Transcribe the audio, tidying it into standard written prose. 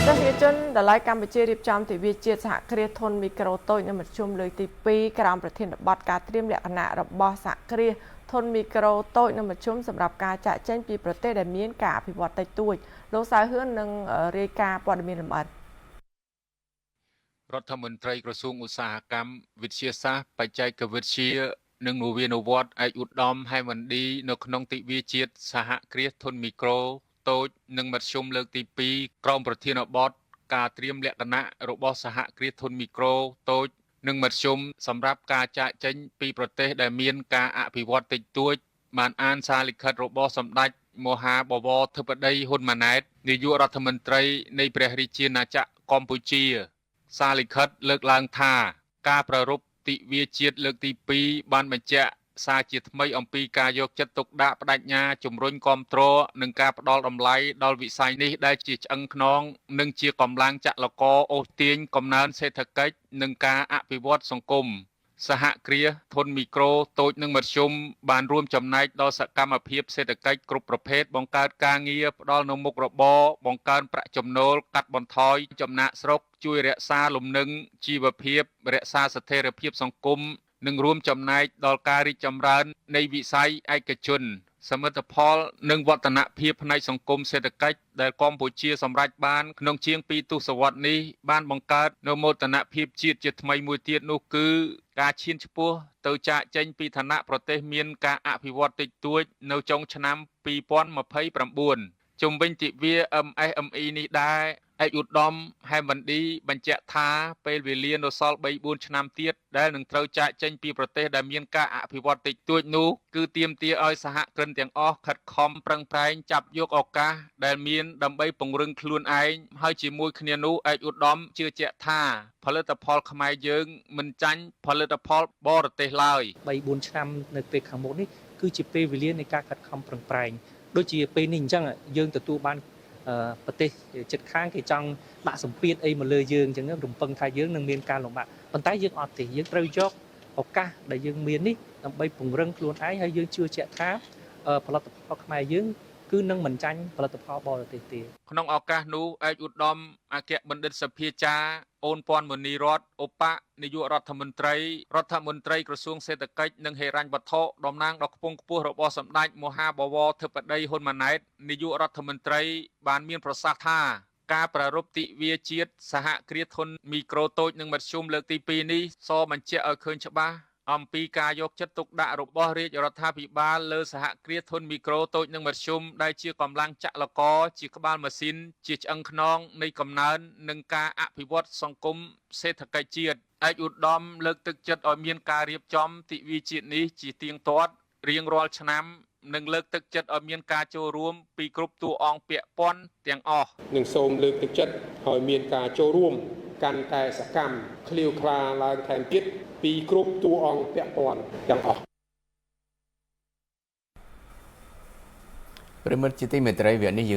ចាស់ជនដែលឡាយកម្ពុជារៀបចំទិវាជាតិសហគ្រាសធុនមីក្រូតូចនៅមជ្ឈមលើកទី2ក្រោមប្រធានបទការត្រៀមលក្ខណៈរបស់សហគ្រាសធុនមីក្រូតូចនៅមជ្ឈមសម្រាប់ការចាក់ចែងពីប្រទេសដែលមានការអភិវឌ្ឍតិចតួចលោកសៅហឿននឹងរាយការណ៍ព័ត៌មានលម្អិតរដ្ឋមន្ត្រីក្រសួងឧស្សាហកម្មវិទ្យាសាស្ត្របច្ចេកវិទ្យានិងនវានុវត្តន៍ឯកឧត្តមហែមវណ្ឌីនៅក្នុងទិវាជាតិសហគ្រាសធុនមីក្រូតូចនិងមធ្យមលើកទី2ក្រោមប្រធានបទការត្រៀមលក្ខណៈរបស់សហគ្រាសធុនមីក្រូតូចនិងមធ្យមសម្រាប់ការចាកចេញពីប្រទេសដែលមានការអភិវឌ្ឍតិចតួចបានអានសារលិខិតរបស់សម្ដេចមហាបវរធិបតីហ៊ុនម៉ាណែតនាយករដ្ឋមន្ត្រីនៃព្រះរាជាណាចក្រកម្ពុជាសារលិខិតលើកឡើងថាការប្រារព្ធទិវាជាតិលើកទី2បានបញ្ជាក់សារជាថ្មីអំពីការយកចិត្តទុកដាក់បដិញ្ញាជំរុញគាំទ្រនិងការផ្ដល់តម្លៃដល់វិស័យនេះដែលជាឆ្អឹងខ្នងនិងជាកម្លាំងចលករអូសទាញកំណើនសេដ្ឋកិច្ចនិងការអភិវឌ្ឍសង្គមសហគ្រាសធុនមីក្រូតូចនិងមធ្យមបានរួមចំណែកដល់សកម្មភាពសេដ្ឋកិច្ចគ្រប់ប្រភេទបង្កើតការងារផ្ដល់នូវមុខរបរបង្កើនប្រាក់ចំណូលកាត់បន្ថយចំណាកស្រុកជួយរក្សាលំនឹងជីវភាពរក្សាស្ថិរភាពសង្គមនិងរួមចំណែកដល់ការរីកចម្រើននៃវិស័យឯកជនសមិទ្ធផលនិងវឌ្ឍនភាពផ្នែកសង្គមសេដ្ឋកិច្ចដែលកម្ពុជាសម្រេចបានក្នុងជាង2ទសវត្សរ៍នេះបានបង្កើតនូវមោទនភាពជាតិជាថ្មីមួយទៀតនោះគឺការឈានឆ្ពោះទៅចាកចេញពីឋានៈប្រទេសមានការអភិវឌ្ឍតិចតួចនៅចុងឆ្នាំ2029ជុំវិញទិវា MSME នេះដែរឯកឧត្តមហែមវណ្ឌីបញ្ជាក់ថាពេលវេលានៅសល់ 3-4 ឆ្នាំទៀតដែលនឹងត្រូវចាកចេញពីប្រទេសដែលមានការអភិវឌ្ឍតិចតួចនោះគឺទាមទារឲ្យសហគ្រិនទាំងអស់ខិតខំប្រឹងប្រែងចាប់យកឱកាសដែលមានដើម្បីពង្រឹងខ្លួនឯងហើយជាមួយគ្នានោះឯកឧត្តមជឿជាក់ថាផលិតផលខ្មែរយើងមិនចាញ់ផលិតផលបរទេសឡើយ 3-4 ឆ្នាំនៅពេលខាងមុខនេះគឺជាពេលវេលានៃការខិតខំប្រឹងប្រែងដូចជាពេលនេះអញ្ចឹងយើងទទួលបានប្រទេសជិតខាងគេចង់ដាក់សម្ពាធអីមកលើយើងអញ្ចឹងរំពឹងថាយើងនឹងមានការលំបាកប៉ុន្តែយើងអត់ទេយើងត្រូវយកឱកាសដែលយើងមាននេះដើម្បីពង្រឹងខ្លួនឯងហើយយើងជឿជាក់ថាផលិតផលខ្មែរយើងគឺនឹងមិនចាញ់ផលិតផលបរទេសទេក្នុងឱកាសនោះឯកឧត្តមអគ្គបណ្ឌិតសភាចារអូនពាន់មនីរតឧបនាយករដ្ឋមន្ត្រីក្រសួងសេដ្ឋកិច្ចនិងហិរញ្ញវត្ថុតំណាងដ៏ខ្ពង់ខ្ពស់របស់សម្ដេចមហាបវរធិបតីហ៊ុនម៉ាណែតនាយករដ្ឋមន្ត្រីបានមានប្រសាសន៍ថាការប្រារព្ធទិវាជាតិសហគ្រាសធុនមីក្រូតូចនិងមធ្យមលើកទី2នេះសបញ្ជាក់ឲ្យឃើញច្បាស់អំពីការយកចិត្តទុកដាក់របស់រាជរដ្ឋាភិបាលលើសហគ្រាសធុនមីក្រូតូចនិងមធ្យមដែលជាកម្លាំងចលករជាក្បាលម៉ាស៊ីនជាឆ្អឹងខ្នងនៃកំណើននិងការអភិវឌ្ឍសង្គមសេដ្ឋកិច្ចជាតិឯកឧត្តមលើកទឹកចិត្តឲ្យមានការរៀបចំទិវាជាតិនេះជាទៀងទាត់រៀងរាល់ឆ្នាំនិងលើកទឹកចិត្តឲ្យមានការចូលរួមពីគ្រប់តួអង្គពាក់ព័ន្ធទាំងអស់និងសូមលើកទឹកចិត្តឲ្យមានការចូលរួមកាន់តែសកម្មឃ្លាវខ្លាឡើងថែមទៀតពីគ្រប់តួអង្គពាក់ព័ន្ធទាំងអស់ប្រិមិត្តជាទីមេត្រីវគ្គនេះ